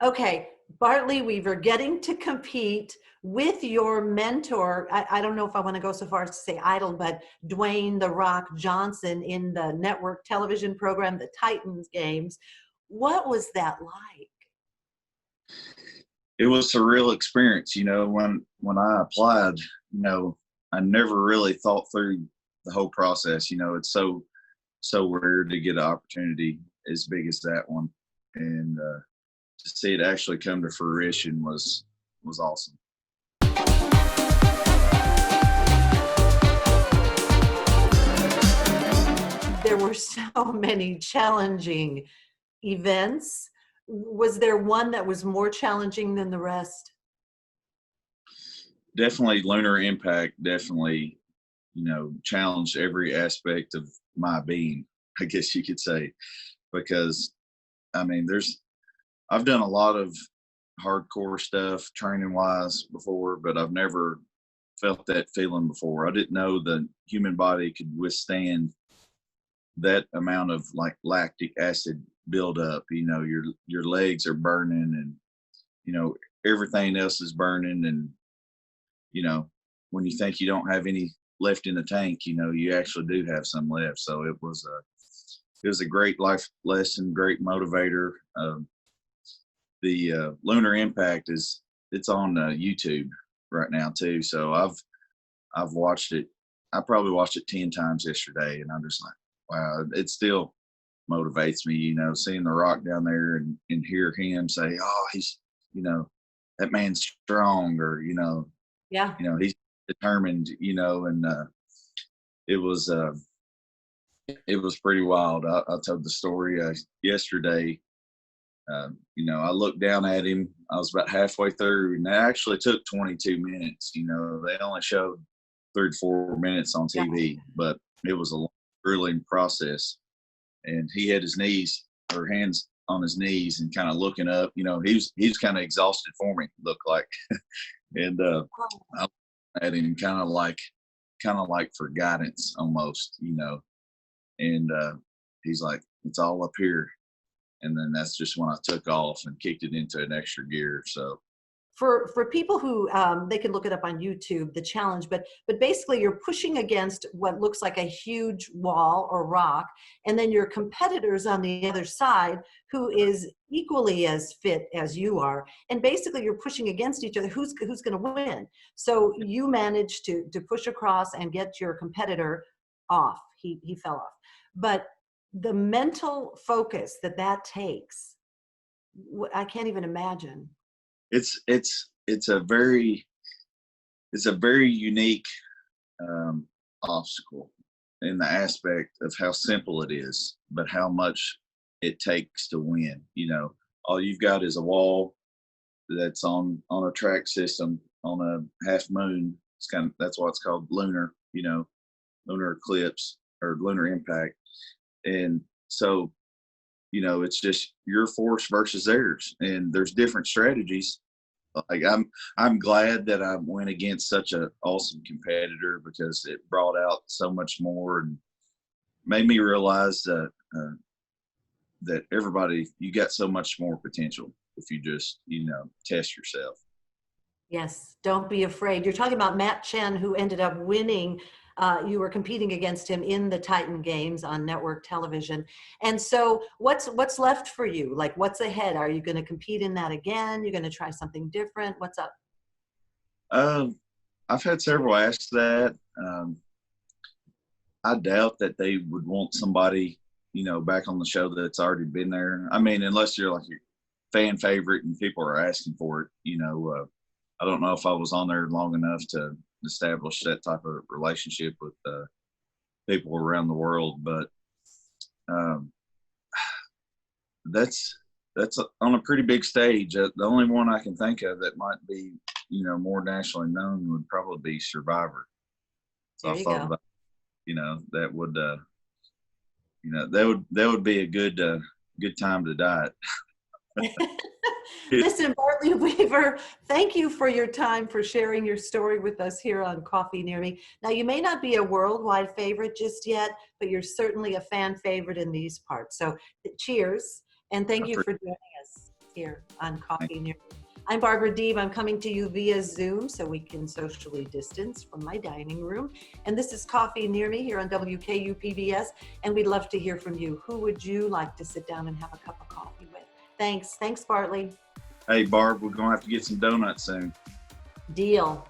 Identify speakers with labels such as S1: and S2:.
S1: Okay, Bartley Weaver, getting to compete with your mentor. I don't know if I want to go so far as to say idol, but Dwayne "The Rock" Johnson in the network television program, the Titans games. What was that like?
S2: It was a real experience, when I applied, I never really thought through the whole process. It's so rare to get an opportunity as big as that one. And to see it actually come to fruition was awesome.
S1: There were so many challenging events. Was there one that was more challenging than the rest?
S2: Definitely lunar impact, definitely, challenged every aspect of my being, I guess you could say, because I've done a lot of hardcore stuff training wise before, but I've never felt that feeling before. I didn't know the human body could withstand that amount of like lactic acid buildup. Your legs are burning, and everything else is burning, and when you think you don't have any left in the tank, you actually do have some left. So it was a great life lesson, great motivator. The lunar impact it's on YouTube right now too. So I've watched it. I probably watched it 10 times yesterday, and I'm just like, wow, it still motivates me, seeing The Rock down there and hear him say, oh, he's, that man's strong, or,
S1: Yeah.
S2: He's determined, and it was pretty wild. I told the story yesterday. I looked down at him. I was about halfway through, and it actually took 22 minutes. They only showed 3 to 4 minutes on TV, but it was a long, grueling process. And he had his hands on his knees and kind of looking up. He was kind of exhausted for me, looked like. And I looked at him kind of like for guidance almost, And he's like, it's all up here. And then that's just when I took off and kicked it into an extra gear. So
S1: For people who they can look it up on YouTube, the challenge, but basically you're pushing against what looks like a huge wall or rock, and then your competitors on the other side who is equally as fit as you are, and basically you're pushing against each other. Who's going to win? So you managed to push across and get your competitor off. He fell off, but the mental focus that takes, I can't even imagine.
S2: it's a very unique obstacle in the aspect of how simple it is, but how much it takes to win. All you've got is a wall that's on a track system on a half moon. That's why it's called lunar, lunar eclipse or lunar impact. And so, it's just your force versus theirs, and there's different strategies. Like I'm glad that I went against such an awesome competitor, because it brought out so much more and made me realize that that everybody, you got so much more potential if you just test yourself.
S1: Yes, don't be afraid. You're talking about Matt Chen, who ended up winning. You were competing against him in the Titan games on network television. And so what's left for you? Like, what's ahead? Are you going to compete in that again? You're going to try something different? What's up?
S2: I've had several ask that. I doubt that they would want somebody, back on the show that's already been there. I mean, unless you're like your fan favorite and people are asking for it, I don't know if I was on there long enough to establish that type of relationship with people around the world, but that's on a pretty big stage. The only one I can think of that might be more nationally known would probably be Survivor. So I thought about that would that would be a good time to diet.
S1: Listen, Bartley Weaver, thank you for your time, for sharing your story with us here on Coffee Near Me. Now, you may not be a worldwide favorite just yet, but you're certainly a fan favorite in these parts. So cheers, and thank you for joining us. here on Coffee Near Me. I'm Barbara Deeb. I'm coming to you via Zoom so we can socially distance from my dining room. And this is Coffee Near Me here on WKU PBS. And we'd love to hear from you. Who would you like to sit down and have a cup of coffee with? Thanks. Thanks, Bartley.
S2: Hey, Barb, we're going to have to get some donuts soon.
S1: Deal.